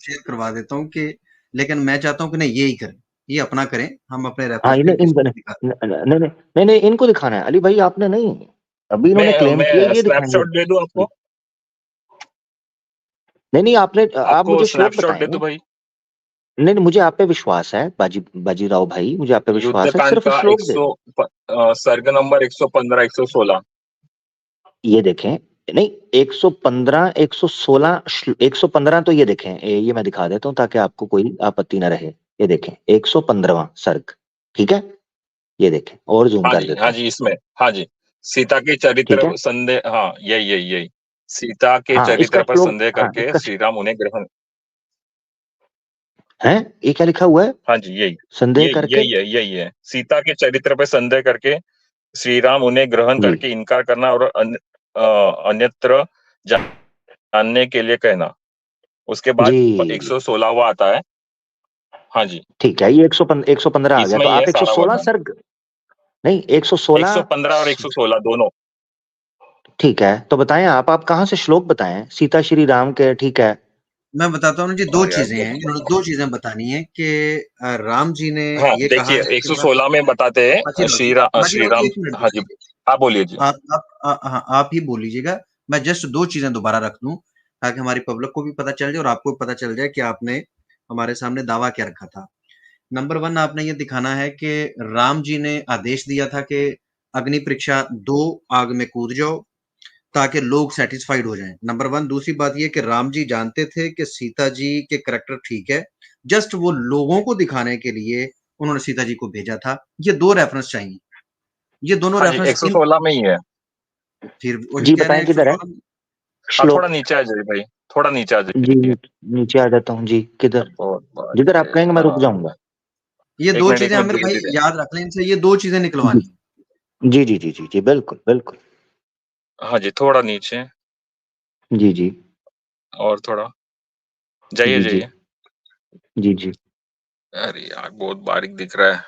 Share करवा देता हूँ कि लेकिन मैं चाहता हूँ कि नहीं यही करें, ये अपना करें, हम अपने हाँ, रेफरेंस पे इन्हें किसी इनको को नहीं दिखा नहीं नहीं नहीं नहीं, इनको दिखाना है अली भाई, आपने नहीं। अभी इन्होंने क्लेम किया मैं ये दिखाएंगे। स्नैपशॉट दे दूं आपको? नहीं नहीं, आपने आप आपको मुझे श्लोक स्नैपशॉट दे बताएं। दूं भाई? नहीं नहीं, मुझे आप पे विश्वास है बाजीराव भाई, मुझे आप पे विश्वास है, युद्धकांड सिर्फ का श्लोक दे दें। सर्ग नंबर 115 116। ये देखें, नहीं 115 116 115 तो ये देखें, ये मैं दिखा देता हूँ ताकि आपको कोई आपत्ति ना रहे। ये देखें 115वां सर्ग, ठीक है, ये देखें और जूम कर देता हाँ हूँ, जी, इसमें हाँ जी, सीता के ठीक चरित्र है। संदेह, हाँ यही यही यही, सीता के हाँ इसका चरित्र पर श्लोक, संदेह हाँ करके इसका श्री राम उन्हें ग्रहण। है, ये क्या लिखा हुआ है, हाँ जी, यही संदेह यही करके। यही है, यही है, सीता के चरित्र पर संदेह करके श्री राम उन्हें ग्रहण जी करके इनकार करना और अन्यत्र जानने के लिए कहना। उसके बाद जी 116वां आता है। हाँ जी, ठीक है, ये 115 आ गया, इसमें तो ही है आप सारा 116 वर्णन। सर्ग, नहीं 116। 115 और 116 दोनों। ठीक है, तो बताएं आप कहाँ से श्लोक बताएं, सीता श्री राम के, ठीक है। मैं बताता हूँ ना जी, 2 यार चीज़ें हैं, इन्होंने 2 चीज़ें बतानी है कि राम जी ने हाँ, ये कहा देखिए है कि मैं 116 में बताते हैं बाजीराव जी, श्री बाजीराव जी राम। 1 मिनट हाँ जी, दीजिए। आप बोलिए जी। हाँ, आप ही बोल लीजिएगा। मैं जस्ट 2 चीज़ें दोबारा रख दूँ, ताकि हमारी पब्लिक को भी पता चल जाए और आपको भी पता चल जाए कि आपने हमारे सामने दावा क्या रखा था। नंबर 1 आपने ये दिखाना है कि राम जी ने आदेश दिया था कि अग्नि परीक्षा 2 आग में कूद जाओ, ताकि लोग सैटिस्फाइड हो जाएँ। नंबर 1 दूसरी बात ये कि राम जी जानते थे कि सीता जी के करैक्टर ठीक है, जस्ट वो लोगों को दिखाने के लिए उन्होंने सीता जी को भेजा था। ये 2 रेफरेंस चाहिए। ये दोनों हाँ जी, रेफरेंस इन 116 में ही है। फिर वही जी कह रहे बताएं हैं किधर है 116 में। हाँ, थोड़ा श्लोक। नीचे आ जाइए भाई, थोड़ा नीचे आ जी जाइए। नीचे आ जाता हूँ जी, किधर, बहुत बारीक जिधर आप है। कहेंगे मैं रुक हाँ, जाऊंगा। ये 2 एक चीज़ें मिनट आमिर भाई धीरे-धीरे। याद रख लें, इनसे ये 2 चीज़ें जी निकलवानी है। जी जी जी जी जी, बिल्कुल बिल्कुल। हाँ जी, थोड़ा नीचे जी जी और थोड़ा जाइए, जी जी जाइए। जी जी। अरे यार, बहुत बारीक दिख रहा है।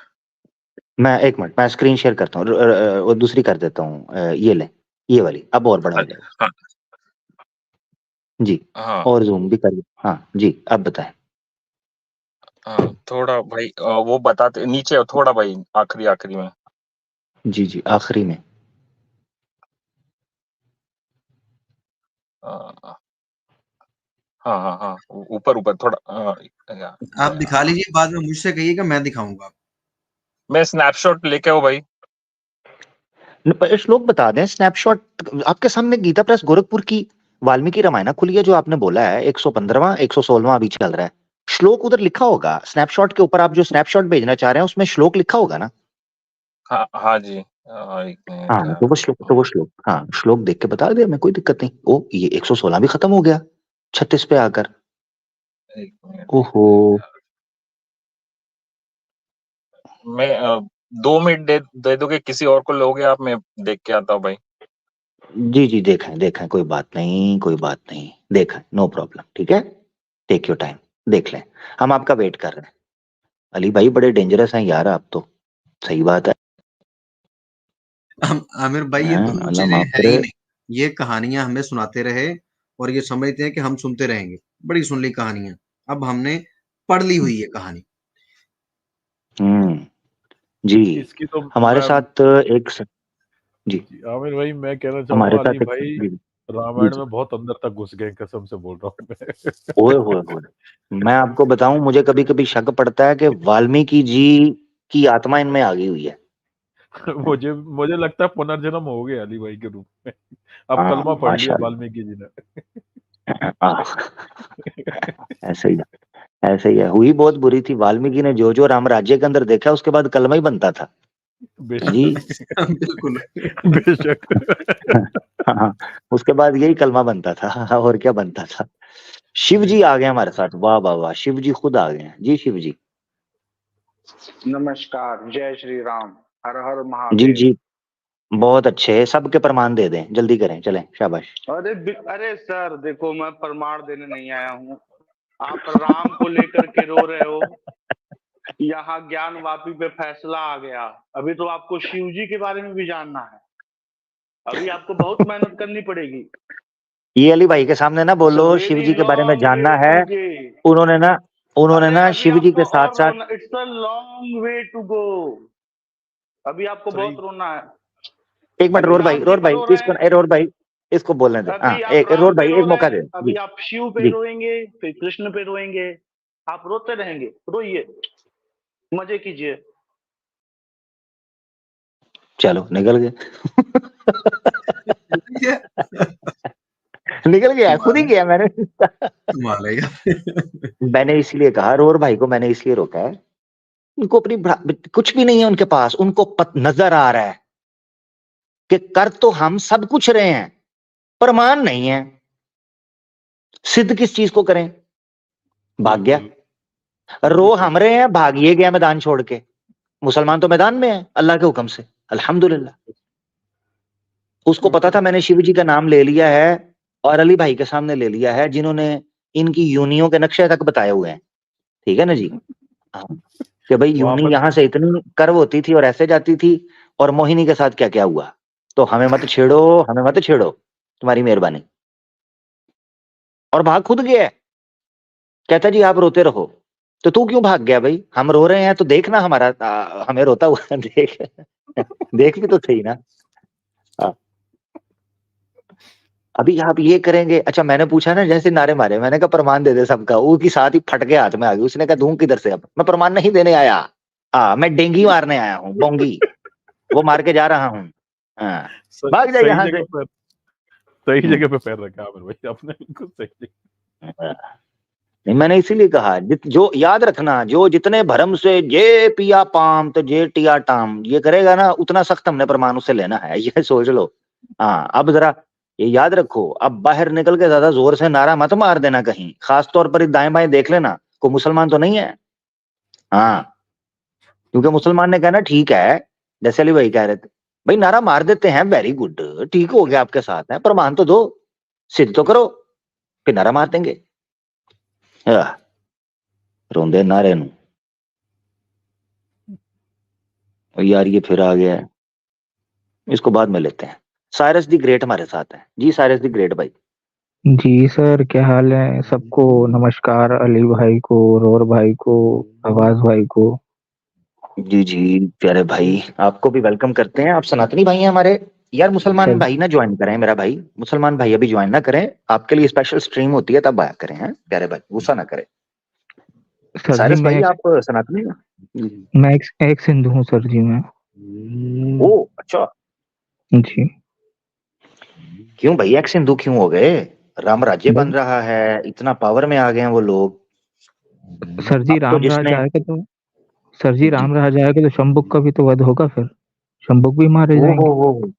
मैं एक मिनट, मैं स्क्रीन शेयर करता हूँ, वो दूसरी कर देता हूँ, ये ले, ये वाली अब और बड़ा हाँ, हो जाएगा। हाँ, जी, हाँ, और जूम भी करिए, हाँ जी अब बताएं। हाँ, थोड़ा भाई वो बताते नीचे थोड़ा भाई, आखिरी आखिरी में। जी जी आखिरी में। हाँ, हाँ, हाँ, हाँ, ऊपर ऊपर थोड़ा यार, आप दिखा यार। लीजिए, बाद में मुझसे कहिएगा, मैं दिखाऊँगा। मैं स्नैपशॉट लेके आओ भाई। श्लोक बता दें, स्नैपशॉट आपके सामने गीता प्रेस गोरखपुर की वाल्मीकि रामायण खुली है, जो आपने बोला है 115वां 116वां अभी चल रहा है, श्लोक उधर लिखा होगा स्नैपशॉट के ऊपर, आप जो स्नैपशॉट भेजना चाह रहे हैं उसमें श्लोक लिखा होगा ना। हाँ, हाँ जी। एक मिनट हाँ यार। तो वो श्लोक, हाँ श्लोक देख के बता दे, हमें कोई दिक्कत नहीं। ओ ये 116 भी खत्म हो गया 36 पे आकर। एक मिनट, एक ओहो। मिनट यार। मैं 2 मिनट दे दोगे, किसी और को लोगे आप? मैं देख के आता हूँ भाई। जी जी देखें देखें, कोई बात नहीं कोई बात नहीं, देखें नो प्रॉब्लम, ठीक है, टेक योर टाइम, देख लें, हम आपका वेट कर रहे हैं। अली भाई बड़े डेंजरस हैं यार आप तो, सही बात है। आमिर भाई ये दोनों अल्लाह चीज़ें माफ है करे। ही नहीं। ये कहानियाँ हमें सुनाते रहे और ये समझते हैं कि हम सुनते रहेंगे। बड़ी सुन ली कहानियाँ। अब हमने पढ़ ली हुई है कहानी। हम्म। जी। इसकी तो हमारे मैं साथ एक जी, जी, आमिर भाई मैं कहना हमारे चाहूंगा, अली साथ एक भाई जी जी रामायण जी। में बहुत अंदर तक घुस गए, कसम से बोल रहा हूँ ओए होए होए, मैं आपको बताऊं, मुझे कभी कभी शक पड़ता है कि वाल्मीकि जी की आत्मा इनमें आ गई हुई है। मैं मुझे मुझे लगता है पुनर्जन्म हो गया अली भाई के रूप में। अब हाँ कलमा पढ़ लिया माशाल्लाह। वाल्मीकि जी ने। ऐसे ही ऐसे ही है, हुई बहुत बुरी थी, वाल्मीकि ने जो जो राम राज्य के अंदर देखा उसके बाद कलमा ही बनता था जी। बेशक बिल्कुल। बेशक। हाँ, उसके बाद यही कलमा बनता था और क्या बनता था। शिव जी आ गए हमारे साथ, वाह वाह वाह, शिव जी खुद आ गए हैं जी, शिव जी। नमस्कार, जय श्री राम, हर हर जी महादेव। जी, बहुत अच्छे, सबके प्रमाण दे दें, जल्दी करें, चलें, शाबाश। अरे सर देखो, मैं प्रमाण देने नहीं आया हूँ। आप राम को लेकर के रो रहे हो, यहाँ ज्ञान वापी पे फैसला आ गया। अभी तो आपको शिव जी के बारे में भी जानना है। अभी आपको बहुत मेहनत करनी पड़ेगी। ये अली भाई के सामने ना बोलो शिव जी के बारे में जानना है। उन्होंने ना शिव जी के साथ साथ, it's a long way to go, अभी आपको बहुत रोना है। एक मिनट रोर भाई इसको बोलने दे। हाँ, एक रोर भाई एक मौका दे। अभी आप शिव पे रोएंगे, फिर कृष्ण पे रोएंगे, आप रोते रहेंगे, रोइए, मजे कीजिए। चलो निकल गए। निकल गया, खुद ही गया। मैंने इसलिए कहा, रोर भाई को मैंने इसलिए रोका है, उनको अपनी कुछ भी नहीं है उनके पास, उनको नजर आ रहा है कि कर तो हम सब कुछ रहे हैं, प्रमाण नहीं है, सिद्ध किस चीज को करें? भाग गया। रो हम रहे हैं, भागिए गया मैदान छोड़ के। मुसलमान तो मैदान में है अल्लाह के हुक्म से, अल्हम्दुलिल्लाह। उसको पता था मैंने शिव जी का नाम ले लिया है और अली भाई के सामने ले लिया है, जिन्होंने इनकी यूनियों के नक्शे तक बताए हुए हैं। ठीक है ना जी? हाँ, कि भाई यूनी यहां से इतनी कर्व होती थी और ऐसे जाती थी, और मोहिनी के साथ क्या क्या हुआ। तो हमें मत छेड़ो, तुम्हारी मेहरबानी। और भाग खुद गया। कहता जी आप रोते रहो। तो तू क्यों भाग गया भाई? हम रो रहे हैं तो देखना हमारा, हमें रोता हुआ देख भी तो सही ना। अभी आप ये करेंगे। अच्छा, मैंने पूछा ना जैसे नारे मारे, मैंने कहा प्रमाण दे दे सबका, वो की साथ ही फट के हाथ में आ गई। उसने कहा दूं किधर से? अब मैं प्रमाण नहीं देने आया, मैं डेंगी मारने आया हूँ, बोंगी वो मार के जा रहा हूँ। भाग जाए यहाँ से। सही जगह पे पैर रखा आमिर भाई आपने, बिल्कुल सही। नहीं, मैंने इसीलिए कहा जो याद रखना, जो जितने भरम से जे पिया पाम तो जे टिया टाम ये करेगा ना, उतना सख्त हमने प्रमाण उससे लेना है, ये सोच लो। हाँ, अब जरा ये याद रखो, अब बाहर निकल के ज्यादा जोर से नारा मत मार देना कहीं, खास तौर पर दाएं बाएं देख लेना, को मुसलमान तो नहीं है। हाँ, क्योंकि मुसलमान ने कहना ठीक है, जैसे अली भाई कह रहे थे, भाई नारा मार देते हैं, वेरी गुड, ठीक हो गया, आपके साथ है, प्रमाण तो दो, सिद्ध तो करो, फिर नारा मार देंगे। रोंदे नारे नू। यार ये फिर आ गया है, इसको बाद में लेते हैं। साइरस दी ग्रेट हमारे साथ है जी। साइरस दी ग्रेट भाई। जी सर, क्या हाल है? सबको नमस्कार, अली भाई को, रोर भाई को, आवाज भाई को। जी जी प्यारे भाई, आपको भी वेलकम करते हैं। आप सनातनी भाई हैं हमारे। यार मुसलमान भाई ना ज्वाइन करें, मेरा भाई मुसलमान भाई अभी ज्वाइन ना करें, आपके लिए स्पेशल स्ट्रीम होती है तब आया करें। हैं प्यारे भाई, गुस्सा ना करें। साइरस भाई आप सनातनी? मैं एक सिंधु हूँ सर जी। मैं ओ अच्छा जी। क्यों भैया एक सिंधु क्यों हो गए? राम राज्य बन रहा है, इतना पावर में आ गए हैं वो लोग। सर जी राम राज आएगा तो, सर जी राम राज आएगा तो शंभुक का भी तो वध होगा, फिर शंभुक भी मारे जाएंगे।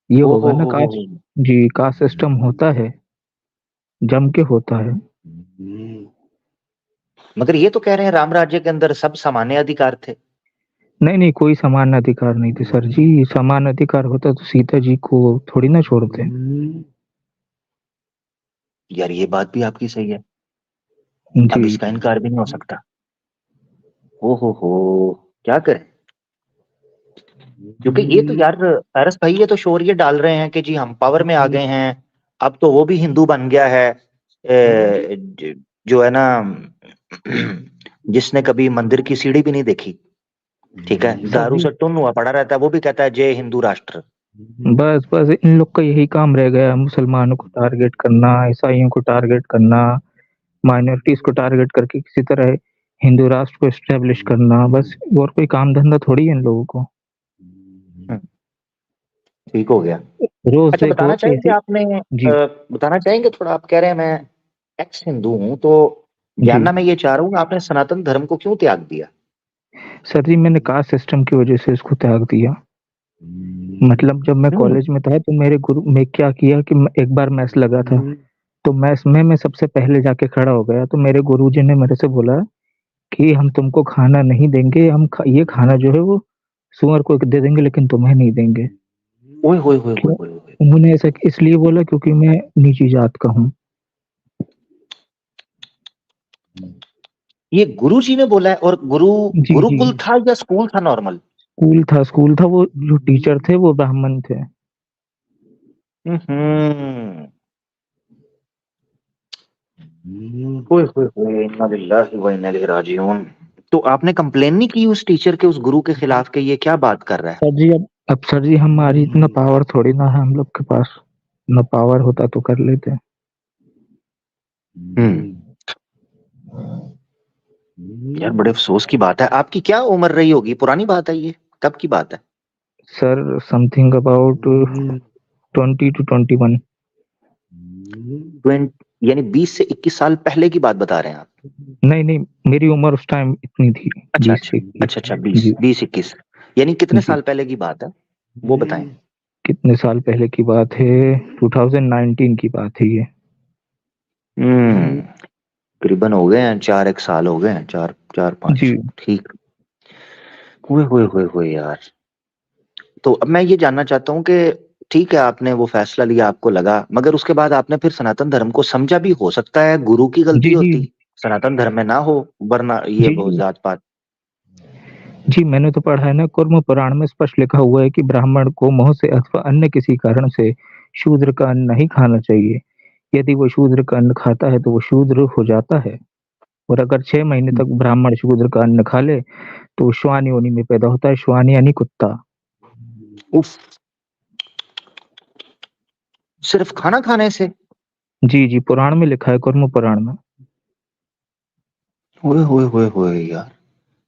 ये होगा ना कास्ट, जी कास्ट सिस्टम होता है, जम के होता है। मगर ये तो कह रहे हैं राम राज्य के अंदर सब सामान्य अधिकार थे। नहीं, कोई समान अधिकार नहीं थे सर जी। समान अधिकार होता तो सीता जी को थोड़ी ना छोड़ते। यार ये बात भी आपकी सही है, अब इसका इनकार भी नहीं हो सकता। हो क्या करें? क्योंकि ये तो यार साइरस भाई, ये तो शोर ये डाल रहे हैं कि जी हम पावर में आ गए हैं, अब तो वो भी हिंदू बन गया है। जो है ना, जिसने कभी मंदिर की सीढ़ी भी नहीं देखी, ठीक है, दारू से टुन हुआ पड़ा रहता है, वो भी कहता है जय हिंदू राष्ट्र। बस इन लोग का यही काम रह गया, मुसलमानों को टारगेट करना, ईसाइयों को टारगेट करना, माइनॉरिटीज को टारगेट करके किसी तरह हिंदू राष्ट्र को एस्टेब्लिश करना, बस। और कोई काम धंधा थोड़ी है इन लोगों को। ठीक हो गया। रोज अच्छा, बताना चाहेंगे आपने, बताना चाहेंगे थोड़ा? आप कह रहे हैं मैं एक्स हिंदू हूँ, तो जानना मैं ये चाह रहा हूँ आपने सनातन धर्म को क्यों त्याग दिया? सर जी मैंने कास्ट सिस्टम की वजह से इसको त्याग दिया। मतलब जब मैं कॉलेज में था तो मेरे गुरु में क्या किया कि एक बार मैस लगा था, तो मैस में मैं सबसे पहले जाके खड़ा हो गया। तो मेरे गुरुजी ने मेरे से बोला कि हम तुमको खाना नहीं देंगे, हम ये खाना जो है वो सुअर को दे देंगे, लेकिन तुम्हें नहीं देंगे। उन्होंने ऐसा इसलिए बोला क्योंकि मैं नीची जात का हूँ। ये गुरुजी ने बोला है? और गुरुकुल था या स्कूल था नॉर्मल? स्कूल था। वो जो टीचर थे वो ब्राह्मण थे। ओए होए होए, इन्ना लिल्लाहि व इन्ना इलैहि राजिऊन। तो आपने कंप्लेन नहीं की उस टीचर के, उस गुरु के खिलाफ कि ये क्या बात कर रहा है? सर जी अब सर जी हमारी इतना पावर थोड़ी ना है हम लोग के पास, ना पावर होता तो कर लेते। यार बड़े अफसोस की बात है। आपकी क्या उम्र रही होगी? पुरानी बात है ये, कब की बात है? Sir something about 20 to 21। यानी 20 से 21 साल पहले की बात बता रहे हैं आप? नहीं मेरी उम्र उस टाइम इतनी थी, अच्छा 20 अच्छा से 21। अच्छा, जी 20-21, यानी कितने जी। साल पहले की बात है वो बताएं। कितने साल पहले की बात है? 2019 की बात है ये। करीबन हो गए हैं 4 एक साल हो गए हैं, 4-5। जी ठीक। हुए यार। तो अब मैं ये जानना चाहता हूँ कि ठीक है, आपने वो फैसला लिया, आपको लगा, मगर उसके बाद आपने फिर सनातन धर्म को समझा भी। हो सकता है गुरु की गलती जी जी होती, सनातन धर्म में ना हो, वरना ये जी वो जी जात पात। जी मैंने तो पढ़ा है ना, कुर्म पुराण में स्पष्ट लिखा हुआ है कि ब्राह्मण को मोह से अथवा अन्य किसी कारण से शूद्र का अन्न नहीं खाना चाहिए। यदि वो शूद्र का अन्न खाता है तो वो शूद्र हो जाता है, और अगर 6 महीने तक ब्राह्मण शूद्र का अन्न खा ले तो वो श्वान योनि में पैदा होता है। श्वान यानी कुत्ता। उफ, सिर्फ खाना खाने से? जी जी पुराण में लिखा है, कुर्म पुराण में। हुए यार,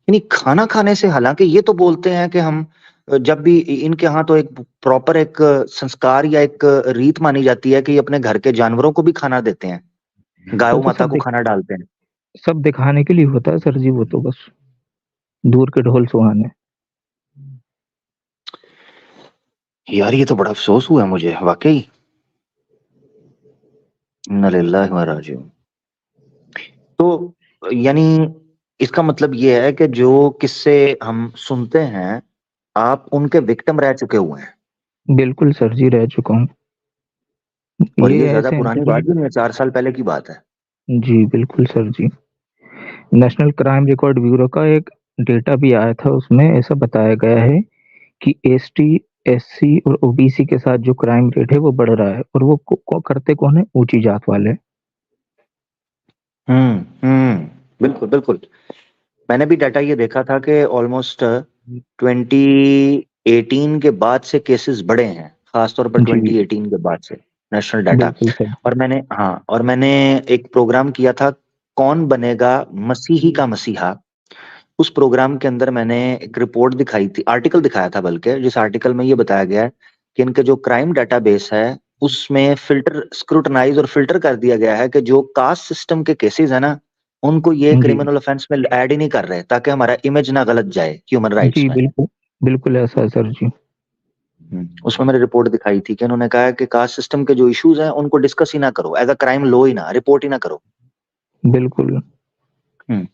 यानी खाना खाने से। हालांकि ये तो बोलते हैं कि हम जब भी इनके यहाँ तो एक प्रॉपर एक संस्कार या एक रीत मानी जाती है कि ये अपने घर के जानवरों को भी खाना देते हैं, गाय वो तो माता को खाना डालते हैं। सब दिखाने के लिए होता है सर जी, वो तो बस दूर के ढोल सुहाने। यार ये तो बड़ा अफसोस हुआ मुझे वाकई। इन्ना लिल्लाहि व राजिऊन। तो यानी इसका मतलब ये है कि जो किस्से हम सुनते हैं, आप उनके विक्टिम रह चुके हुए हैं। बिल्कुल सर जी रह चुका हूँ। और ये ये ज्यादा ऐसे पुरानी बात भी नहीं है, 4 साल पहले की बात है। जी बिल्कुल सर जी। नेशनल क्राइम रिकॉर्ड ब्यूरो का एक डेटा भी आया था, उसमें ऐसा बताया गया है कि एसटी, एससी और ओबीसी के साथ जो क्राइम रेट है वो बढ़ रहा है, और वो करते कौन है? ऊंची जात वाले। बिल्कुल बिल्कुल। मैंने भी डाटा ये देखा था कि ऑलमोस्ट 2018 के बाद से केसेस बढ़े हैं, खासतौर पर जी 2018 के बाद से, नेशनल डाटा। बिल्कुल सर। और मैंने एक प्रोग्राम किया था, कौन बनेगा मसीही का मसीहा। उस प्रोग्राम के अंदर मैंने एक रिपोर्ट दिखाई थी, आर्टिकल दिखाया था बल्कि, जिस आर्टिकल में ये बताया गया है कि इनके जो क्राइम डाटाबेस है उसमें स्क्रूटनाइज और फिल्टर कर दिया गया है कि जो कास्ट सिस्टम के केसेस है ना, उनको ये जी क्रिमिनल ऑफेंस में ऐड ही नहीं कर रहे, ताकि हमारा इमेज ना गलत जाए ह्यूमन राइट्स जी में। बिल्कुल बिल्कुल ऐसा है सर जी। उसमें मैंने रिपोर्ट दिखाई थी कि उन्होंने कहा है कि कास्ट सिस्टम के जो इश्यूज हैं उनको डिस्कस ही ना करो, एज अ क्राइम लो ही ना, रिपोर्ट ही ना करो। बिल्कुल हम्म,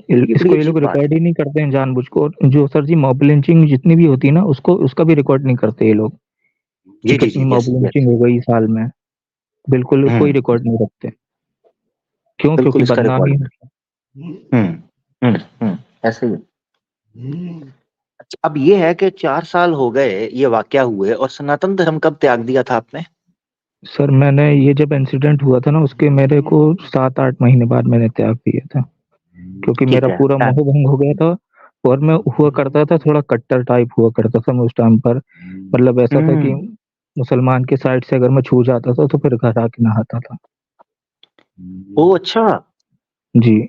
ये बड़ी इसको ये लोग अजीब बात रिकॉर्ड है। ही नहीं करते हैं जानबूझ को। और जो सर जी मॉब लिंचिंग जितनी भी होती है ना, उसको उसका भी रिकॉर्ड नहीं करते ये लोग कि जी जी कितनी जी, मॉब यस यस। लिंचिंग हो गई साल में। बिल्कुल कोई हम्म, रिकॉर्ड नहीं रखते। क्यों? बिल्कुल क्योंकि इसका बदनामी रिकॉर्ड। है। ऐसे ही। अच्छा, अब ये है कि 4 साल हो गए ये वाकया हुए, और सनातन धर्म कब त्याग दिया था आपने? सर मैंने ये जब इंसिडेंट हुआ था ना, उसके मेरे को 7-8 महीने बाद मैंने त्याग दिया था, क्योंकि ठीक मेरा है। पूरा मोह भंग हो गया था। और मैं हुआ करता था थोड़ा कट्टर टाइप हुआ करता था मैं उस टाइम पर। मतलब ऐसा था कि हम्म। मुसलमान के साइड से अगर मैं छू जाता था तो फिर घर आके नहाता था। ओ अच्छा। जी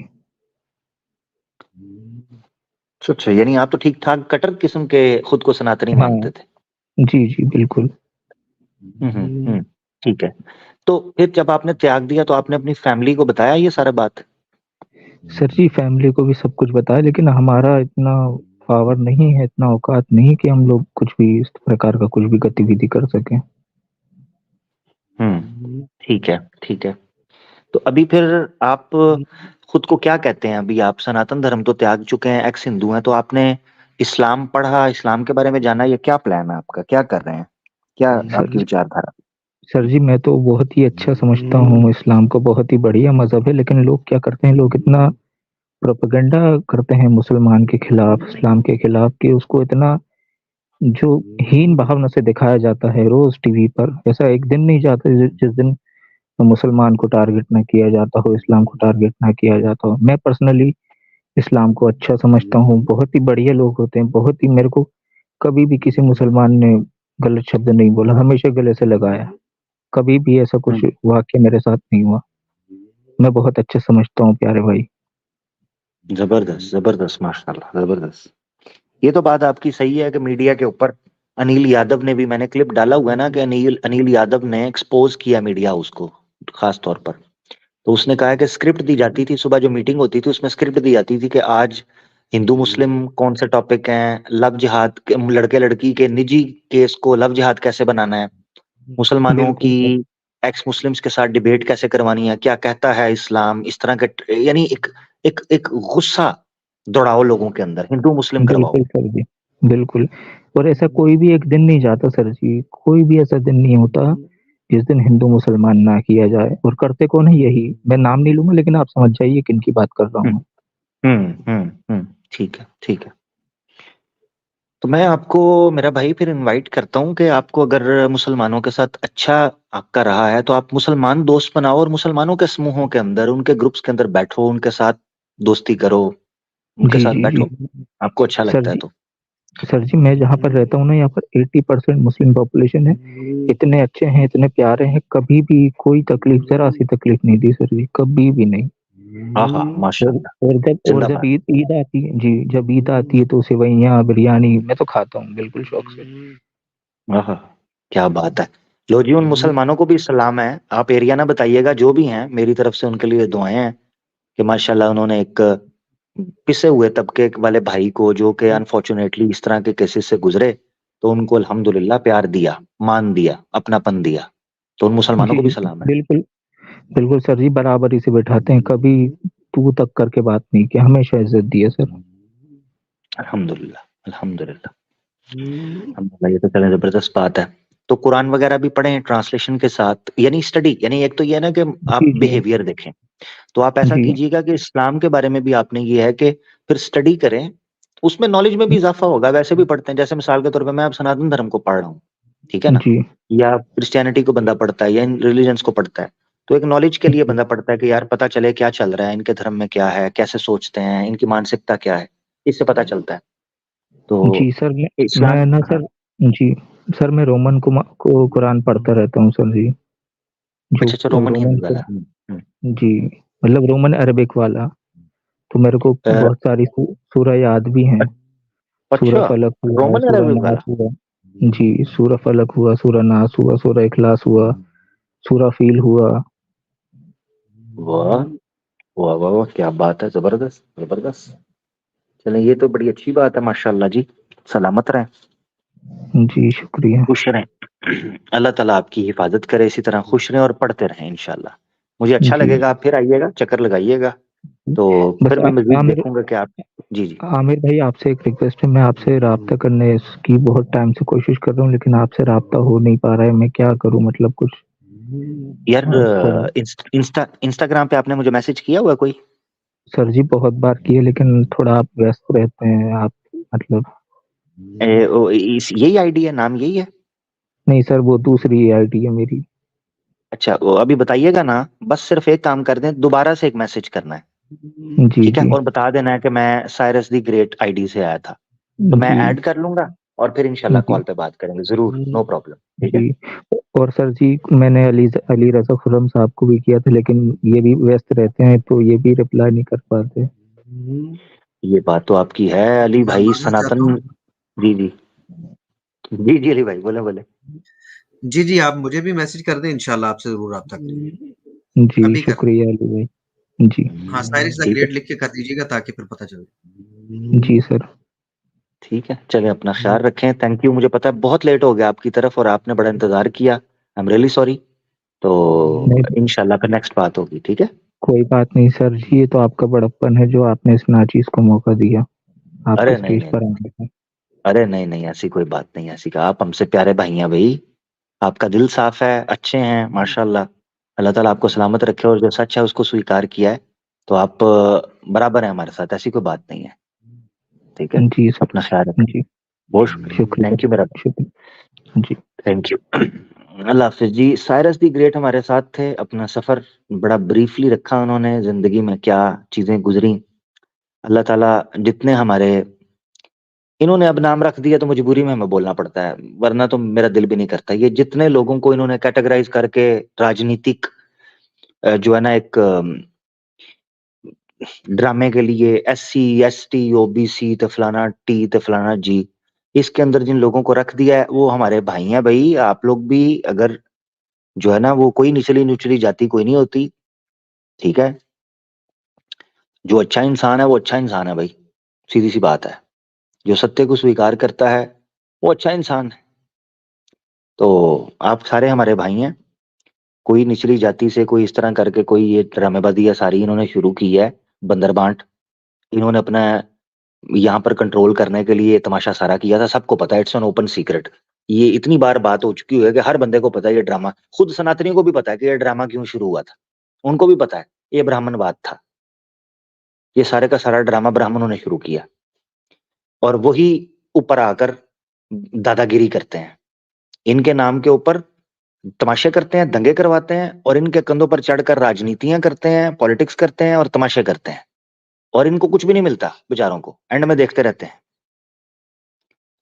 अच्छा, यानी आप तो ठीक ठाक कट्टर किस्म के खुद को सनातनी हाँ मानते थे। जी जी बिल्कुल। ठीक है। तो फिर जब आपने त्याग दिया तो आपने अपनी फैमिली को बताया ये सारा बात? सर जी फैमिली को भी सब कुछ बताया, लेकिन हमारा इतना पावर नहीं है, इतना औकात नहीं कि हम लोग कुछ भी इस प्रकार का कुछ भी गतिविधि कर सकें। ठीक है ठीक है। तो अभी फिर आप खुद को क्या कहते हैं? अभी आप सनातन धर्म तो त्याग चुके हैं, एक्स हिंदू हैं, तो आपने इस्लाम पढ़ा, इस्लाम के बारे में जाना, ये क्या प्लान है आपका, क्या कर रहे हैं, क्या सर आपकी विचारधारा? सर जी मैं तो बहुत ही अच्छा समझता हूँ इस्लाम को, बहुत ही बढ़िया मजहब है। लेकिन लोग क्या करते हैं, लोग इतना प्रोपेगेंडा करते हैं मुसलमान के खिलाफ, इस्लाम के खिलाफ, कि उसको इतना जो हीन भावना से दिखाया जाता है रोज टीवी पर। ऐसा एक दिन नहीं जाता जिस दिन मुसलमान को टारगेट ना किया जाता हो, इस्लाम को टारगेट ना किया जाता हो। मैं पर्सनली इस्लाम को अच्छा समझता हूँ, बहुत ही बढ़िया लोग होते हैं, बहुत ही मेरे को कभी भी किसी मुसलमान ने गलत शब्द नहीं बोला, हमेशा गले से लगाया, कभी भी ऐसा कुछ वाक्य मेरे साथ नहीं हुआ। मैं बहुत अच्छा समझता हूँ प्यारे भाई। जबरदस्त जबरदस्त, माशाल्लाह जबरदस्त। ये तो बात आपकी सही है कि मीडिया के ऊपर अनिल यादव ने भी, मैंने क्लिप डाला हुआ है ना कि अनिल यादव ने एक्सपोज किया मीडिया हाउस को खास तौर पर। तो उसने कहा है कि स्क्रिप्ट दी जाती थी, सुबह जो मीटिंग होती थी उसमें स्क्रिप्ट दी जाती थी कि आज हिंदू मुस्लिम कौन से टॉपिक हैं, लव जिहाद, लड़के लड़की के निजी केस को लव जिहाद कैसे बनाना है, मुसलमानों की एक्स मुस्लिम्स के साथ डिबेट कैसे करवानी है, क्या कहता है इस्लाम, इस तरह के, यानी एक गुस्सा दौड़ाओ लोगों के अंदर, हिंदू मुस्लिम करवाओ। बिल्कुल सर जी, बिल्कुल। और ऐसा कोई भी एक दिन नहीं जाता सर जी, कोई भी ऐसा दिन नहीं होता जिस दिन हिंदू मुसलमान ना किया जाए। और करते कौन है? यही, मैं नाम नहीं लूंगा लेकिन आप समझ जाइए किन की बात कर रहा हूँ। ठीक है ठीक है। तो मैं आपको मेरा भाई फिर इनवाइट करता हूँ कि आपको अगर मुसलमानों के साथ अच्छा आपका रहा है तो आप मुसलमान दोस्त बनाओ और मुसलमानों के समूहों के अंदर, उनके ग्रुप्स के अंदर बैठो, उनके साथ दोस्ती करो, उनके जी साथ जी जी बैठो, आपको अच्छा सर लगता है जी। तो। सर जी, मैं जहाँ पर रहता हूँ ना, यहाँ पर 80% मुस्लिम पॉपुलेशन है। इतने अच्छे हैं, इतने प्यारे हैं, कभी भी कोई तकलीफ, जरा सी तकलीफ नहीं दी सर जी, कभी भी नहीं। हाँ हाँ और माशाल्लाह, और जब जिंदाबाद। ईद आती है जी, जब ईद आती है तो सेवइयाँ बिरयानी मैं तो खाता हूँ बिल्कुल शौक से। हाँ हाँ, क्या बात है। लो जी, उन मुसलमानों को भी सलाम है, आप एरिया ना बताइएगा, जो भी हैं मेरी तरफ से उनके लिए दुआएं हैं कि माशाल्लाह उन्होंने एक पिसे हुए तबके वाले भाई को, जो कि अनफॉर्चुनेटली इस तरह के केसेस से गुजरे, तो उनको अल्हम्दुलिल्लाह प्यार दिया, मान दिया, अपनापन दिया। तो उन मुसलमानों जी को भी जी सलाम है। बिल्कुल, बिल्कुल सर जी, बराबरी से बैठाते हैं, कभी तू तक करके बात नहीं की, हमेशा इज्जत दी है सर। अल्हम्दुलिल्लाह अल्हम्दुलिल्लाह अल्हम्दुलिल्लाह, ये तो चले जबरदस्त बात है। तो कुरान वगैरह भी पढ़ें ट्रांसलेशन के साथ, यानी स्टडी, यानी एक तो ये है ना कि आप जी जी बिहेवियर देखें, तो आप ऐसा जी कीजिएगा कि इस्लाम के बारे में भी आपने ये है कि फिर स्टडी करें, उसमें नॉलेज में भी इजाफा होगा। वैसे भी पढ़ते हैं, जैसे मिसाल के तौर पे मैं अब सनातन धर्म को पढ़ रहा हूँ, ठीक है ना, जी या क्रिश्चियनिटी को बंदा पढ़ता है या इन रिलीजन्स को पढ़ता है, तो एक नॉलेज के लिए बंदा पढ़ता है कि यार पता चले क्या चल रहा है, इनके धर्म में क्या है, कैसे सोचते हैं, इनकी मानसिकता क्या है, इससे पता चलता है। तो जी सर। इस्लाम, मैं ना हाँ, सर, जी सर, मैं रोमन को कुरान पढ़ता रहता हूँ सर जी, जो अच्छा अच्छा, रोमन रोमन हिंदू वाला। जी, मतलब रोमन अरबिक वाला। तो मेरे को अ, बहुत सारी सूरह याद भी हैं। सूरह अच्छा, फलक हुआ, रोमन सूरह अरबिक नास वाला। हुआ। जी, सूरह फलक हुआ, सूरह नास हुआ, सूरह इखलास हुआ, सूरह फील हुआ। वाह वाह वाह वाह, क्या बात है, जबरदस्त जबरदस्त। चलें, ये तो बड़ी अच्छी बात है, माशाल्लाह जी, सलामत रहें, जी शुक्रिया। खुश रहें। अल्लाह ताला आपकी हिफाजत करे, इसी तरह खुश रहें और पढ़ते रहें इंशाल्लाह। मुझे अच्छा जी लगेगा, आप फिर आइएगा, चक्कर लगाइएगा, तो बस फिर मैं मजीद आमिर, देखूंगा कि आप। जी जी। आमिर भाई, आपसे एक रिक्वेस्ट है, मैं आपसे राब्ता करने की बहुत टाइम से कोशिश कर रहा हूँ, लेकिन आपसे राब्ता हो नहीं पा रहा है। मैं क्या करूँ, मतलब कुछ यार थोड़ा। इंस्टाग्राम पे आपने मुझे मैसेज किया हुआ कोई? सर जी बहुत बार किए, लेकिन थोड़ा आप व्यस्त रहते हैं आप, मतलब। यही आईडी है, नाम यही है? नहीं सर, वो दूसरी आईडी है मेरी। अच्छा, वो अभी बताइएगा ना, बस सिर्फ एक काम कर दें, दोबारा से एक मैसेज करना है, जी ठीक है, जी और बता देना है कि मैं साइरस दी ग्रेट आईडी से आया था, तो मैं जी ऐड कर लूंगा और फिर इंशाल्लाह जी कॉल पे बात करेंगे जरूर, नो प्रॉब्लम, ठीक है। जी। और सर जी, मैंने अली अली रजा खुर्रम साहब को भी किया था, लेकिन ये भी व्यस्त रहते हैं, तो ये भी रिप्लाई नहीं कर पाते। ये बात तो आपकी है अली मैं भाई, मानना चाहता सनातन। हूँ। जी जी जी जी, अली भाई बोले बोले। जी, जी, आप मुझे भी मैसेज कर दें, इंशाल्लाह आपसे ज़रूर राब्ता करेंगे। जी कभी कर दें। शुक्रिया अली भाई। जी हाँ, साइरिस द ठीक है ग्रेट लिख के कर दीजिएगा ताकि फिर पता चले। जी सर। ठीक है, चले, अपना ख्याल रखें, थैंक यू। मुझे पता है बहुत लेट हो गया आपकी तरफ और आपने बड़ा इंतजार किया, आई एम रियली सॉरी। तो नहीं, इंशाल्लाह फिर नेक्स्ट बात होगी, ठीक है। कोई बात नहीं सर जी, ये तो आपका बड़प्पन है जो आपने इस नाचीज को मौका दिया, आपको अरे नहीं स्टेज नहीं पर नहीं, आने का। अरे नहीं नहीं, ऐसी कोई बात नहीं, ऐसी का, आप हमसे प्यारे भाई हैं भाई, आपका दिल साफ है, अच्छे हैं माशाल्लाह। अल्लाह ताला आपको सलामत रखे और जो सच है उसको स्वीकार किया है, तो आप बराबर है हमारे साथ, ऐसी कोई बात नहीं है, ठीक है। जी सर। अपना ख्याल रखें, जी बहुत शुक्रिया, शुक्रिया। थैंक यू मेरा, शुक्रिया जी। Thank you. अल्लाह हाफिज जी। साइरस दी ग्रेट हमारे साथ थे, अपना सफर बड़ा ब्रीफली रखा उन्होंने, जिंदगी में क्या चीजें गुजरी। अल्लाह ताला जितने हमारे, इन्होंने अब नाम रख दिया तो मजबूरी में हमें बोलना पड़ता है, वरना तो मेरा दिल भी नहीं करता। ये जितने लोगों को इन्होंने कैटेगराइज करके राजनीतिक जो है ना एक ड्रामे के लिए SC ST OBC तो फलाना T तो फलाना G, इसके अंदर जिन लोगों को रख दिया है वो हमारे भाई हैं भाई। आप लोग भी अगर जो है ना, वो कोई निचली नुचली जाति कोई नहीं होती, ठीक है। जो अच्छा इंसान है वो अच्छा इंसान है भाई, सीधी सी बात है। जो सत्य को स्वीकार करता है वो अच्छा इंसान है। तो आप सारे हमारे भाई हैं। कोई निचली जाति से कोई इस तरह करके कोई ये ड्रामेबाजी है सारी इन्होंने शुरू की है, बंदरबांट। इन्होंने अपना यहाँ पर कंट्रोल करने के लिए तमाशा सारा किया था, सबको पता है, इट्स एन ओपन सीक्रेट। ये इतनी बार बात हो चुकी है कि हर बंदे को पता है ये ड्रामा, खुद सनातनियों को भी पता है कि ये ड्रामा क्यों शुरू हुआ था। उनको भी पता है ये ब्राह्मणवाद था, ये सारे का सारा ड्रामा ब्राह्मणों ने शुरू किया। और वही ऊपर आकर दादागिरी करते हैं, इनके नाम के ऊपर तमाशे करते हैं, दंगे करवाते हैं, और इनके कंधों पर चढ़कर राजनीतियां करते हैं, पॉलिटिक्स करते हैं और तमाशे करते हैं। और इनको कुछ भी नहीं मिलता बेचारों को, एंड में देखते रहते हैं।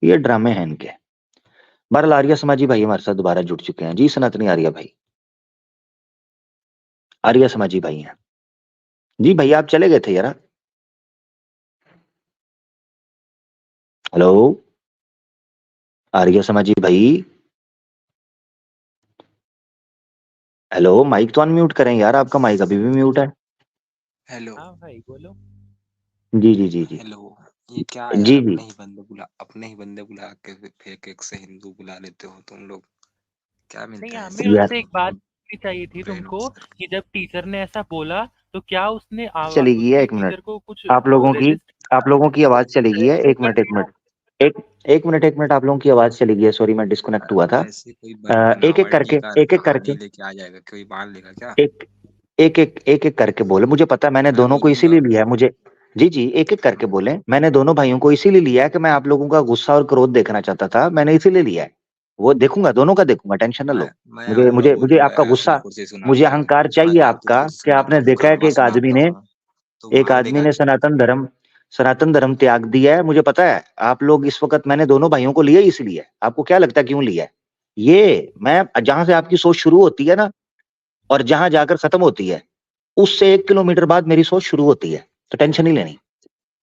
ये ड्रामे हैं इनके। बहरहाल आर्य समाजी भाई हमारे साथ दोबारा जुड़ चुके हैं जी। सनातनी आर्य भाई, आर्य समाजी भाई हैं जी। भैया आप चले गए थे यार। हेलो आर्य समाजी भाई, हेलो, माइक तो अनम्यूट करें यार, आपका माइक अभी भी म्यूट है। हेलो। हाँ भाई बोलो। जी जी जी जी हेलो। ये क्या यार, जी जी। अपने ही बंदे बुला के फेक एक से हिंदू बुला लेते हो तुम लोग, क्या नहीं मिलता है हमें इससे? यार उससे एक बात पूछनी चाहिए थी ब्रेन तुमको सर कि जब टीचर ने ऐसा बोला तो क्या उसने चली गई है, उसके एक मिनट। टीचर को कुछ आप लोगों की रेजिस्ट आप लोगों की आवाज चली गई है, एक कर मिनट एक दिया? मिनट एक मिनट, आप लोगों की आवाज चली गई है, सॉरी मैं डिस्कनेक्ट हुआ था। वैसे कोई एक एक बनावटी करके का एक एक करके कहानी लेके आ जाएगा, कोई बांध लेगा क्या? एक एक करके बोले, मुझे पता है, मैंने मैं दोनों को बोलूंगा। इसीलिए लिया है मुझे। जी जी, एक एक करके बोले, मैंने दोनों भाइयों को इसीलिए लिया है कि मैं आप लोगों का गुस्सा और क्रोध देखना चाहता था, मैंने इसीलिए लिया है। वो देखूंगा, दोनों का देखूंगा, टेंशन ना मैं लो। मैं मुझे आऊंगा मुझे मुझे बोलूंगा आपका यार, गुस्सा, तुमको से मुझे सुनाता हूँ। अहंकार चाहिए अगर आपका, तुमको से कि सुनाता आपने हूँ, देखा है कि कड़वा एक आदमी सुनाता ने हूँ तो मार देगा तू। सनातन धर्म त्याग दिया है। मुझे पता है आप लोग इस वक्त, मैंने दोनों भाइयों को लिया इसलिए। आपको क्या लगता है क्यों लिया है? ये मैं जहां से आपकी सोच शुरू होती है ना, और जहां जाकर खत्म होती है, उससे 1 किलोमीटर बाद मेरी सोच शुरू होती है, तो टेंशन नहीं लेनी।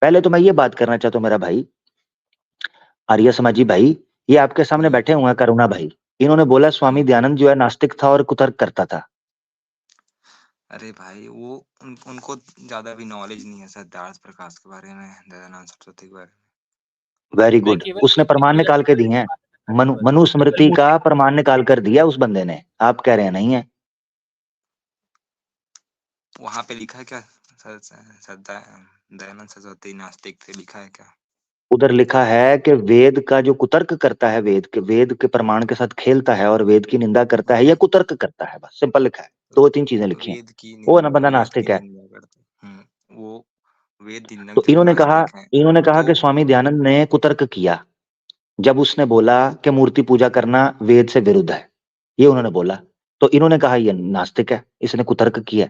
पहले तो मैं ये बात करना चाहता हूँ, मेरा भाई आर्य समाजी भाई, ये आपके सामने बैठे हुए हैं करुणा भाई, इन्होंने बोला स्वामी दयानंद जो है नास्तिक था और कुतर्क करता था। अरे भाई वो उनको ज्यादा भी नॉलेज नहीं है सिद्धार्थ प्रकाश के बारे में, दयानंद सरस्वती के बारे में। वेरी मैं गुड, केवल उसने मूर्ति प्रमाण पूजा निकाल के के बारे दिए में हैं। बात करना था बस। केवल मनुस्मृति मूर्ति का प्रमाण निकाल कर दिया उस बंदे ने, आप कह रहे हैं नहीं है। वहां पे लिखा है क्या? दयानंद सरस्वती नास्तिक थे, लिखा है क्या? उधर लिखा है कि वेद का जो कुतर्क करता है, वेद के प्रमाण के साथ खेलता है और वेद की निंदा करता है या कुतर्क करता है, बस सिंपल लिखा है। दो तीन चीजें लिखी हैं। वो ना बंदा वेद की नास्तिक है। निंदा करते हैं। वो वेद तो निंदक थे, वो नास्तिक हैं। इन्होंने कहा तो कि स्वामी दयानंद ने कुतर्क किया जब उसने बोला कि मूर्ति पूजा करना वेद से विरुद्ध है, ये उन्होंने बोला। तो इन्होंने कहा ये नास्तिक है, इसने कुतर्क किया।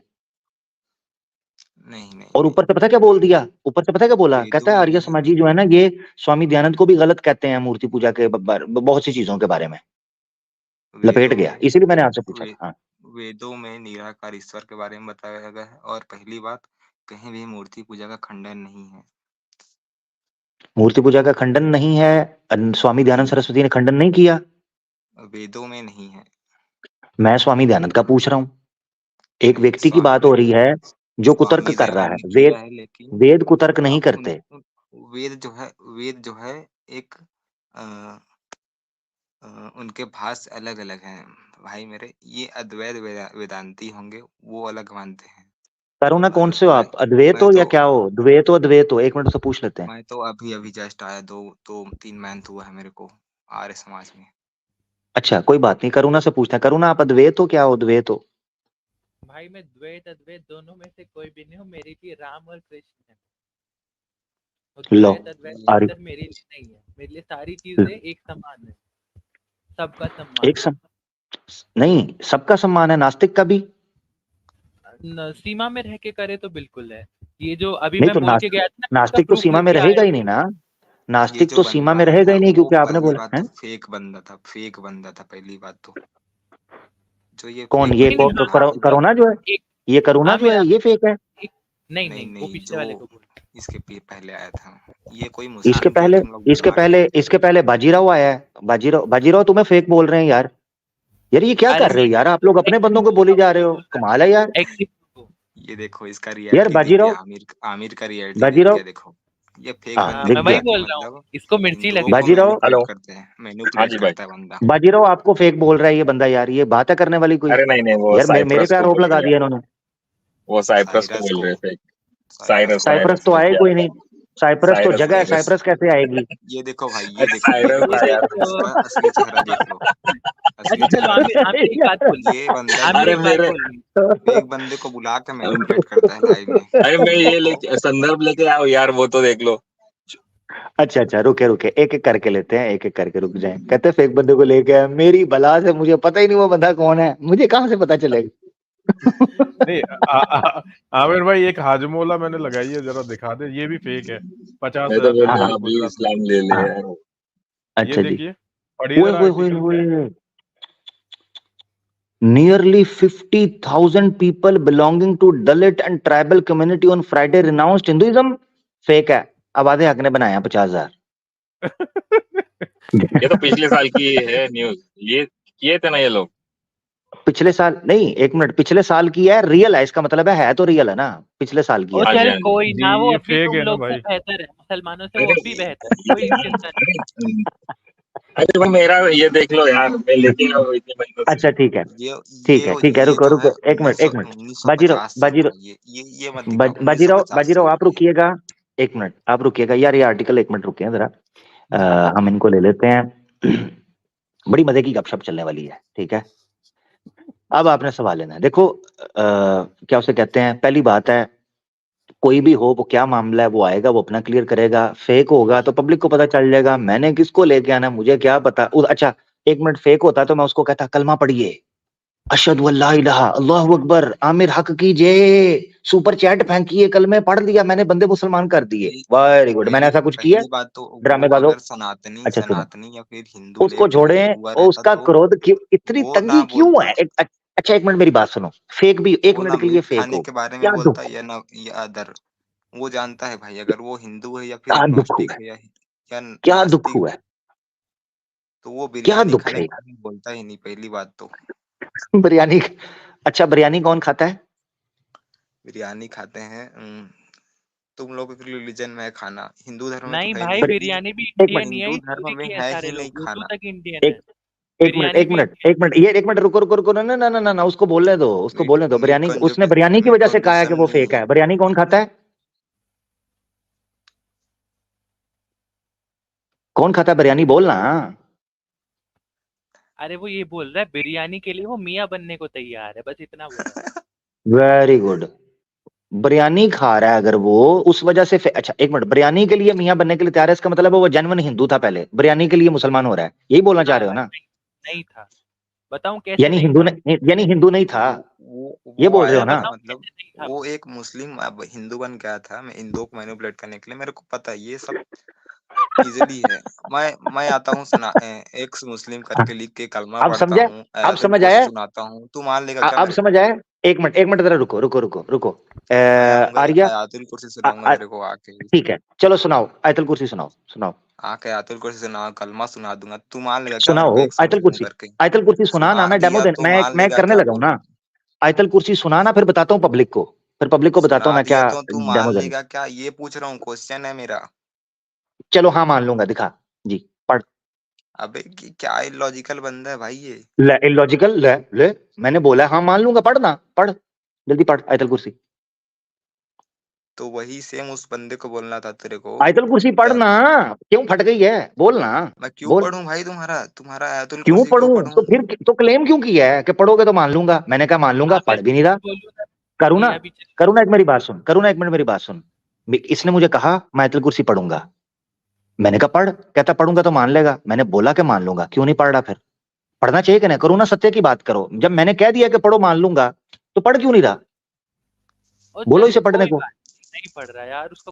नहीं नहीं और नहीं, ऊपर से पता क्या बोल दिया, ऊपर से पता क्या बोला, वेदों कहता है में आर्य नहीं है। समाजी जो है ना, ये स्वामी दयानंद को भी गलत कहते हैं मूर्ति पूजा के बहुत सी चीजों के बारे में। लपेट वेदों गया, में इसीलिए मैंने आपसे पूछा वे, था। हाँ, वेदों में निराकार ईश्वर के बारे में बताया गया है। और पहली बात, कहीं भी मूर्ति पूजा का खंडन नहीं है। मूर्ति पूजा का खंडन नहीं है। स्वामी दयानंद नहीं है, सरस्वती ने खंडन नहीं किया। वेदों में नहीं है। मैं स्वामी दयानंद का पूछ रहा हूँ। एक नहीं, व्यक्ति की बात हो रही है जो कुतर्क स्वामी कर रहा दयानंद है। ने किया है, लेकिन वेद कुतर्क नहीं अब करते। वेद जो है एक अ, उनके भाष्य अलग अलग हैं भाई मेरे। ये अद्वैत वेदांती होंगे, वो अलग मानते हैं। करुणा और कौन से हो मैं आप, अद्वैत मैं हो या तो क्या हो, द्वैत हो अद्वैत हो, एक मिनट से पूछ लेते हैं। मैं तो अभी अभी जस्ट आया, 2-3 मंथ हुआ है मेरे को आर्य समाज में। अच्छा कोई बात नहीं, करुणा से पूछते हैं। करुणा आप अद्वैत हो, क्या हो, द्वैत हो? भाई मैं द्वैत अद्वैत दोनों में से कोई भी नहीं हूँ, मेरे लिए राम और कृष्ण है। और लो, द्वैत अद्वैत के आर्य, अंदर मेरे लिए नहीं है। मेरे लिए सारी चीजें एक समान है, सबका सम्मान। एक सम नहीं, सबका सम्मान है, नास्तिक का भी। सीमा में रह के करे तो बिल्कुल है। ये जो अभी नहीं मैं तो बोल के गया था ना, नास्तिक तो proof सीमा में लेके रहेगा आया ही नहीं ना, ये नास्तिक जो तो सीमा में बंदा है रहेगा ना ही नहीं, वो क्योंकि आपने पहली बोला बात है। तो फेक बंदा था पहली बात तो। जो ये कौन, फेक ये नहीं, नहीं, बंदा हाँ, है करोना जो है, एक ये करोना जो आमिर है, ये फेक है। नहीं, नहीं नहीं, वो नहीं, पिछले वाले को जो बोल इसके पहले आया था, ये कोई इसके मुस्लिम जो पहले तुम लोग बुला रहे हो। इसके पहले बाजीराव आया है। बाजीराव तुम्हें फेक बोल रहे हैं यार। यार ये क्या अरे कर रहे हो नहीं, यार, आप लोग अपने बंदों को बोली जा रहे हो, कमाल है यार। ये देखो इसका यार रियलिटी दिख बाजीराव, गया, आमिर का रियलिटी दिख गया। देखो ये फेक हाँ, बंदे दिख मैं बना वही गया। के बोल रहा हूँ, मतलब इसको मिर्ची हिंदुओं लगी। को बाजीराव, हेलो। हाँ मैनिपुलेट जी भाई। करता है बंदा। बाजीराव आपको फेक बोल रहा है ये बंदा यार, ये बात है करने वाली कोई? अरे नहीं, वो यार मेरे साइप्रस पे को आरोप बोल लगा रहे दिया हैं, इन्होंने। वो साइप्रस को साइरस बोल को रहे थे। साइरस को साइप्रस तो ने आए किया कोई था। नहीं, साइप्रस तो जगह है, साइरस साइप्रस कैसे आएगी? ये देखो भाई, ये अरे देखो, ये साइरस आया था। इसका असली चेहरा देख लो, असली अच्छा चलो चेहरा। आमिर एक बात बोल, ये बंदा जो आमिर अरे एक बात मेरे बोल। फेक बंदे को बुला के मैनिपुलेट करता है लाइव में। अरे मैं ये देखो संदर्भ लेके आओ यार, वो तो देख लो। अच्छा, रुके, एक एक करके लेते हैं, एक एक करके रुक जाए। कहते फेक बंदे को लेके आए, मेरी बला से मुझे पता ही नहीं वो बंदा कौन है, मुझे कहाँ से पता चलेगा? नहीं आमिर भाई, एक हाजमोला मैंने लगाई है, जरा दिखा दे, ये भी फेक है। 50,000 मैं तो बोल रहा रुपए हूँ में अभी गुजरात में। इस्लाम ले ले हाँ, यार। अच्छा ये जी। देखिए, पढ़िए ओए जरा होए आर्टिकल क्या है। होए, nearly 50,000 people belonging to Dalit and tribal community on Friday renounced Hinduism. Fake है। अब आधे हक ने बनाया 50,000। ये तो पिछले साल की है न्यूज, ये किए थे ना ये लोग। पिछले साल नहीं, एक मिनट, पिछले साल की है, रियल है, इसका मतलब है तो रियल है ना, पिछले साल की ओ है। हाँ जी, चल हाँ जी। कोई जी ना, वो ये अब भी फेक तुम है ना लोग से भाई। बेहतर है, मुसलमानों से वो अरे अब भी बेहतर है, कोई चिंता नहीं। अरे भाई मेरा ये देख लो यार, मैं लेके आया हूँ इतने महीनों से। अच्छा ठीक है, ये रुको जो है रुको, एक मिनट, एक मिनट। 1950 से था। ये मत दिखाओ, 1950 से बाजीराव है आप ये। रुकिएगा, एक मिनट आप रुकिएगा यार, ये आर्टिकल एक मिनट रुकिए जरा। हम इनको ले लेते हैं। बड़ी मजे की गपशप चलने वाली है, ठीक है। अब आपने सवाल लेना है, देखो क्या उसे कहते हैं, पहली बात है, कोई भी हो वो क्या मामला है वो आएगा, वो अपना क्लियर करेगा। फेक होगा तो पब्लिक को पता चल जाएगा, मैंने किसको लेके आना मुझे क्या पता। अच्छा एक मिनट, फेक होता तो मैं उसको कहता कलमा पढ़िए, अशहदु अल्ला इलाहा अल्लाहु अकबर, आमिर हक की जय, सुपर चैट फेंकिए, कलमे पढ़ दिया मैंने, बंदे मुसलमान कर दिए, वेरी गुड। मैंने ऐसा कुछ किया? पहली बात तो वो ड्रामेबाजों। अगर अच्छा सुनो, सनातनी या फिर हिंदू उसको लेके छोड़े, हुआ रहता उसका तो क्रोध क्यों, इतनी वो ना तंगी क्यों है? बोलता। अच्छा एक मिनट मेरी बात सुनो, फेक भी एक वो ना मिनट के लिए मीट फेक खाने हो, के बारे में क्या बोलता दुख, है या अदर। वो जानता है भाई, अगर वो हिंदू है या फिर क्या दुख एग्नोस्टिक हुआ है, है या क्या दुख नास्तिक हुआ है, है, तो वो क्या बिरयानी दुख खाने है? के बारे में बोलता ही नहीं पहली बात तो। बिरयानी, अच्छा बिरयानी कौन खाता है? बिरयानी खाते हैं तुम लोगों के रिलीजन में है खाना, हिंदू धर्म में तो नहीं है भाई, नहीं। बिरयानी भी एक मिनट, इंडियन ही है, हिंदू इसको धर्म में देखिए है सारे ही नहीं लोग उर्दू खाना। तक इंडियन है। एक मिनट, बिरयानी भी इंडियन है। ये एक मिनट, रुको ना ना ना ना ना, उसको बोलने दो, उसको बोलने दो। मीट बिरयानी, उसने बिरयानी की वजह से कहा है कि कंज्यूशन वो नहीं फेक है। है। बिरयानी कौन खाता है? कौन खाता है बिरयानी, बोलना। अरे वो ये बोल रहा है बिरयानी के लिए वो मियाँ बनने को तैयार है, बस इतना बोल रहा है। Very good. बिरयानी खा रहा है अगर वो, उस वजह से अच्छा एक मिनट, बिरयानी के लिए मियां बनने के लिए तैयार है, इसका मतलब है वो जेन्युइन हिंदू था पहले, बिरयानी के लिए मुसलमान हो रहा है, यही बोलना चाह रहे हो ना? नहीं था, बताऊं कैसे नहीं था? यानी हिंदू नहीं था, ये वो बोल रहे आया हो ना? था, बताऊं मतलब कैसे नहीं था? वो एक मुस्लिम अब हिंदू बन गया था। मैं हिंदुओं को मैनिपुलेट करने के लिए, मेरे को पता है ये सब इजीली है। मैं आता हूँ एक्स मुस्लिम करके लिख के कलमा अब पढ़ता समझे, हूँ, अब आयतुल समझ कुर्सी आया, सुनाता हूँ, तू मान लेगा क्या अब मेरे समझ को? आया। एक मिनट जरा रुको। मैं आऊंगा, आर्या, आयतुल कुर्सी सुनाऊंगा तेरे को आके। ठीक है चलो सुनाओ, आयतुल कुर्सी सुनाओ आके आयतुल कुर्सी सुना, कलमा सुना दूंगा, तू मान लेगा क्या मेरे को सुनाओ। एक्स मुस्लिम करके? आयतल कुर्सी सुना ना, सुना मैं डेमो दिया दे, तो मान मैं लेगा करने क्या लगा हूं बोल? ना। आयतल कुर्सी सुना ना, फिर बताता हूँ पब्लिक को, बताता हूँ सुना मैं दिया क्या तो तू मान डेमो देने। लेगा क्या, ये पूछ रहा हूँ, क्वेश्चन है मेरा। चलो हाँ मान लूंगा, दिखा जी, पढ़। अबे क्या इलॉजिकल बंदा है भाई ये। ले इलॉजिकल, ले मैंने बोला हाँ मान लूंगा, पढ़ना, पढ़ जल्दी पढ़ आयतल कुर्सी। तो वही सेम उस बंदे को बोलना था तेरे को। आयतल कुर्सी क्या पढ़ना, क्यों फट गई है, बोलना। मैं क्यों बोल, पढ़ूं भाई, तुम्हारा आयतुल क्यों कुर्सी क्यों पढ़ूं पढ़ूं? तो फिर, तो क्लेम क्यों किया है कि पढ़ोगे तो मान लूंगा? मैंने कहा मान लूंगा, आमिर पढ़ भी नहीं रहा। बोलूं ना, करुणा, मियाँ भी चल। करुणा एक मेरी बात सुन, करुणा एक मिनट मेरी बात सुन। इसने मुझे कहा मैं आयतल कुर्सी पढ़ूंगा, मैंने कहा पढ़, कहता पढ़ूंगा तो मान लेगा, मैंने बोला कि मान लूंगा, क्यों नहीं पढ़ रहा फिर? पढ़ना चाहिए कि नहीं? करुणा सत्य की बात करो। जब मैंने कह दिया कि पढ़ो, मान लूंगा, तो पढ़ क्यों नहीं रहा? और बोलो चल इसे पढ़ने कोई को। बात नहीं पढ़ रहा यार, उसको